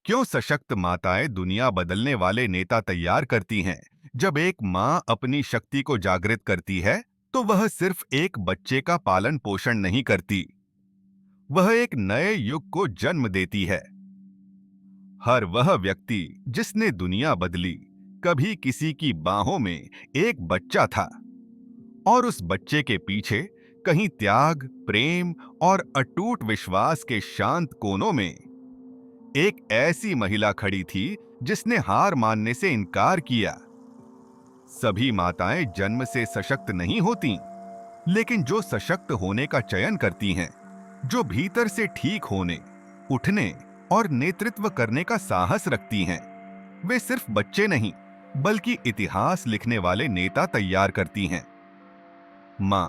क्यों सशक्त माताएं दुनिया बदलने वाले नेता तैयार करती हैं? जब एक मां अपनी शक्ति को जागृत करती है, तो वह सिर्फ एक बच्चे का पालन पोषण नहीं करती, वह एक नए युग को जन्म देती है। हर वह व्यक्ति जिसने दुनिया बदली, कभी किसी की बाहों में एक बच्चा था, और उस बच्चे के पीछे कहीं त्याग, प्रेम और अटूट विश्वास के शांत कोनों में एक ऐसी महिला खड़ी थी जिसने हार मानने से इनकार किया। सभी माताएं जन्म से सशक्त नहीं होती, लेकिन जो सशक्त होने का चयन करती हैं, जो भीतर से ठीक होने, उठने और नेतृत्व करने का साहस रखती हैं, वे सिर्फ बच्चे नहीं, बल्कि इतिहास लिखने वाले नेता तैयार करती हैं। मां,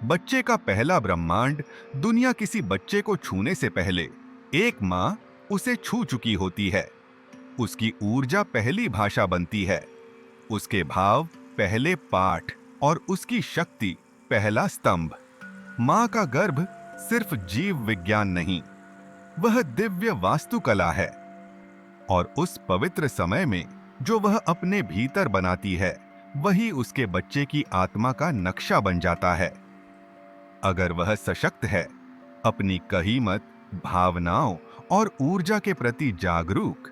बच्चे का पहला ब्रह्मांड। दुनिया किसी बच्चे को छूने से पहले एक मां उसे छू चुकी होती है। उसकी ऊर्जा पहली भाषा बनती है, उसके भाव पहले पाठ और उसकी शक्ति पहला स्तंभ। मां का गर्भ सिर्फ जीव विज्ञान नहीं, वह दिव्य वास्तुकला है। और उस पवित्र समय में जो वह अपने भीतर बनाती है, वही उसके बच्चे की आत्मा का नक्शा बन जाता है। अगर वह सशक्त है, अपनी कही मत, भावनाओं और ऊर्जा के प्रति जागरूक,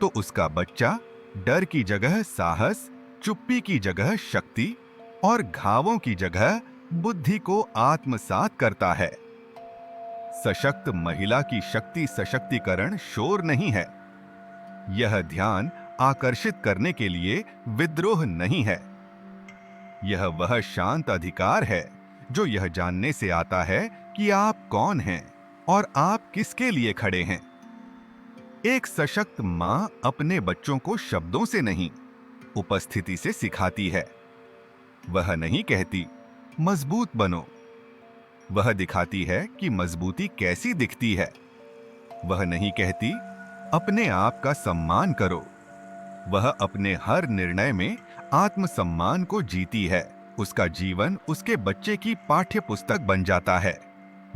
तो उसका बच्चा डर की जगह साहस, चुप्पी की जगह शक्ति और घावों की जगह बुद्धि को आत्मसात करता है। सशक्त महिला की शक्ति सशक्तिकरण शोर नहीं है। यह ध्यान आकर्षित करने के लिए विद्रोह नहीं है। यह वह शांत अधिकार है जो यह जानने से आता है कि आप कौन हैं और आप किसके लिए खड़े हैं। एक सशक्त मां अपने बच्चों को शब्दों से नहीं, उपस्थिति से सिखाती है। वह नहीं कहती मजबूत बनो, वह दिखाती है कि मजबूती कैसी दिखती है। वह नहीं कहती अपने आप का सम्मान करो, वह अपने हर निर्णय में आत्मसम्मान को जीती है। उसका जीवन उसके बच्चे की पाठ्य पुस्तक बन जाता है,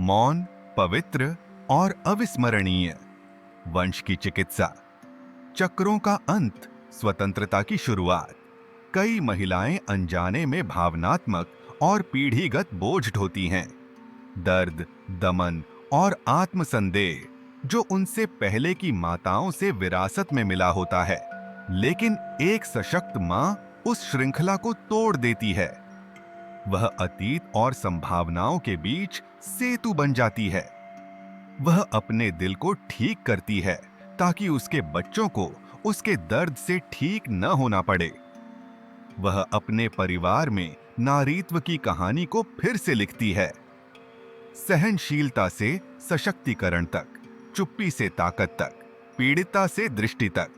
मौन, पवित्र और अविस्मरणीय। वंश की चिकित्सा, चक्रों का अंत, स्वतंत्रता की शुरुआत। कई महिलाएं अनजाने में भावनात्मक और पीढ़ीगत बोझ ढोती हैं, दर्द, दमन और आत्मसंदेह जो उनसे पहले की माताओं से विरासत में मिला होता है। लेकिन एक सशक्त मां उस श्रृंखला को तोड़ देती है। वह अतीत और संभावनाओं के बीच सेतु बन जाती है। वह अपने दिल को ठीक करती है ताकि उसके बच्चों को उसके दर्द से ठीक न होना पड़े। वह अपने परिवार में नारीत्व की कहानी को फिर से लिखती है, सहनशीलता से सशक्तिकरण तक, चुप्पी से ताकत तक, पीड़िता से दृष्टि तक।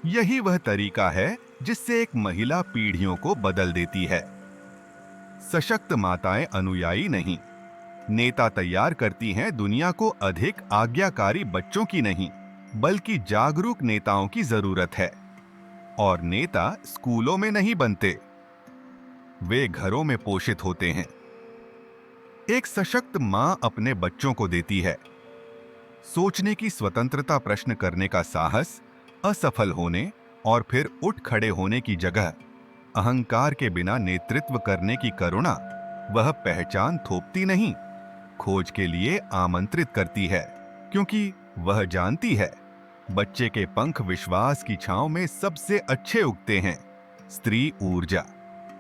यही वह तरीका है जिससे एक महिला पीढ़ियों को बदल देती है। सशक्त माताएं अनुयायी नहीं, नेता तैयार करती हैं। दुनिया को अधिक आज्ञाकारी बच्चों की नहीं, बल्कि जागरूक नेताओं की जरूरत है। और नेता स्कूलों में नहीं बनते, वे घरों में पोषित होते हैं। एक सशक्त मां अपने बच्चों को देती है सोचने की स्वतंत्रता, प्रश्न करने का साहस, असफल होने और फिर उठ खड़े होने की जगह अहंकार के बिना नेतृत्व करने की करुणा। वह पहचान थोपती नहीं, खोज के लिए आमंत्रित करती है, क्योंकि वह जानती है बच्चे के पंख विश्वास की छांव में सबसे अच्छे उगते हैं। स्त्री ऊर्जा,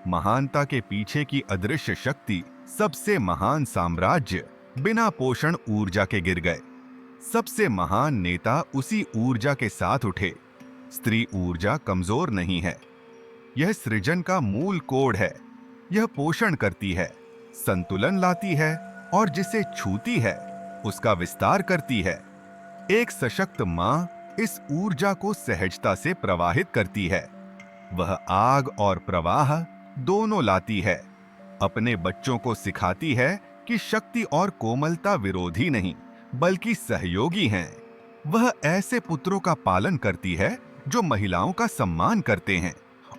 महानता के पीछे की अदृश्य शक्ति। सबसे महान साम्राज्य बिना पोषण ऊर्जा के गिर गए। सबसे महान नेता उसी ऊर्जा के साथ उठे। स्त्री ऊर्जा कमजोर नहीं है, यह सृजन का मूल कोड है। यह पोषण करती है, संतुलन लाती है और जिसे छूती है उसका विस्तार करती है। एक सशक्त मां इस ऊर्जा को सहजता से प्रवाहित करती है। वह आग और प्रवाह दोनों लाती है। अपने बच्चों को सिखाती है कि शक्ति और कोमलता विरोधी नहीं, बल्कि सहयोगी हैं। वह ऐसे पुत्रों का पालन करती है जो महिलाओं का सम्मान करते हैं,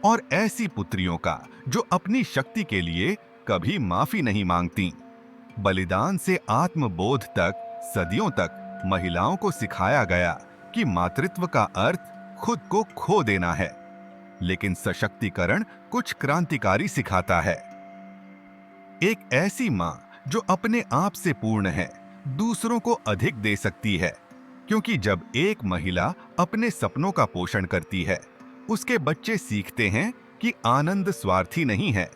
और ऐसी पुत्रियों का जो अपनी शक्ति के लिए कभी माफी नहीं मांगती। बलिदान से आत्मबोध तक, सदियों तक महिलाओं को सिखाया गया कि मातृत्व का अर्थ खुद को खो देना है, लेकिन सशक्तिकरण कुछ क्रांतिकारी सिखाता है। एक ऐसी मां जो अपने आप से पूर्ण है, दूसरों को अधिक दे सकती है, क्योंकि जब एक महिला अपने सपनों का पोषण करती है, उसके बच्चे सीखते हैं कि आनंद स्वार्थी नहीं है।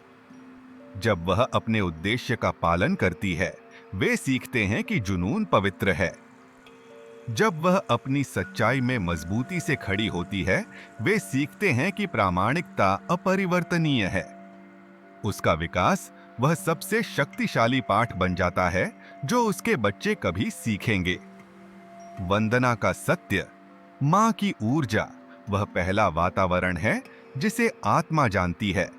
जब वह अपने उद्देश्य का पालन करती है, वे सीखते हैं कि जुनून पवित्र है। जब वह अपनी सच्चाई में मजबूती से खड़ी होती है, वे सीखते हैं कि प्रामाणिकता अपरिवर्तनीय है। उसका विकास वह सबसे शक्तिशाली पाठ बन जाता है जो उसके बच्चे कभी सीखेंगे। वंदना का सत्य, मां की ऊर्जा, वह पहला वातावरण है जिसे आत्मा जानती है।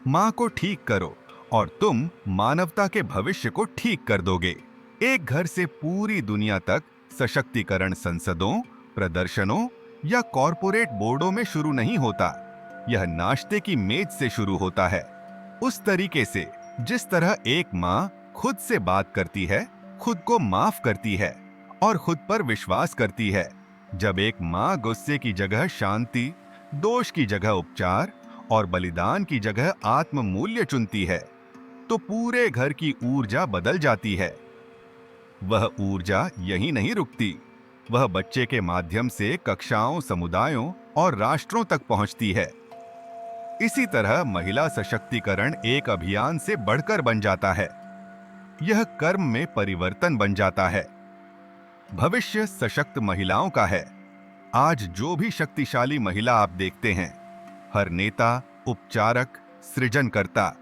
मां को ठीक करो और तुम मानवता के भविष्य को ठीक कर दोगे। एक घर से पूरी दुनिया तक सशक्तिकरण संसदों, प्रदर्शनों या कॉरपोरेट बोर्डों में शुरू नहीं होता। यह नाश्ते की मेज से शुरू होता है। उस तरीके से जिस तरह एक मां खुद से बात करती है, खुद को माफ करती है और खुद पर विश्वास करती है। जब एक मां गुस्से की जगह शांति, दोष की जगह उपचार और बलिदान की जगह आत्म मूल्य चुनती है, तो पूरे घर की ऊर्जा बदल जाती है। वह ऊर्जा यहीं नहीं रुकती, वह बच्चे के माध्यम से कक्षाओं, समुदायों और राष्ट्रों तक पहुंचती है। इसी तरह महिला सशक्तिकरण एक अभियान से बढ़कर बन जाता है। यह कर्म में परिवर्तन बन जाता है। भविष्य सशक्त महिलाओं का है। आज जो भी शक्तिशाली महिला आप देखते हैं, हर नेता, उपचारक, सृजनकर्ता,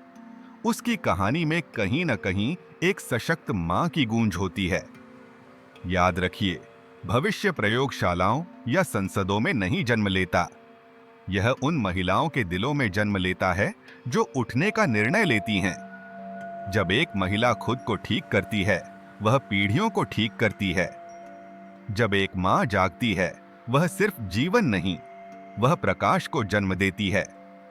उसकी कहानी में कहीं न कहीं एक सशक्त मां की गूंज होती है। याद रखिए, भविष्य प्रयोगशालाओं या संसदों में नहीं जन्म लेता। यह उन महिलाओं के दिलों में जन्म लेता है जो उठने का निर्णय लेती हैं। जब एक महिला खुद को ठीक करती है, वह पीढ़ियों को ठीक करती है। जब एक मां जागती है, वह सिर्फ जीवन नहीं, वह प्रकाश को जन्म देती है।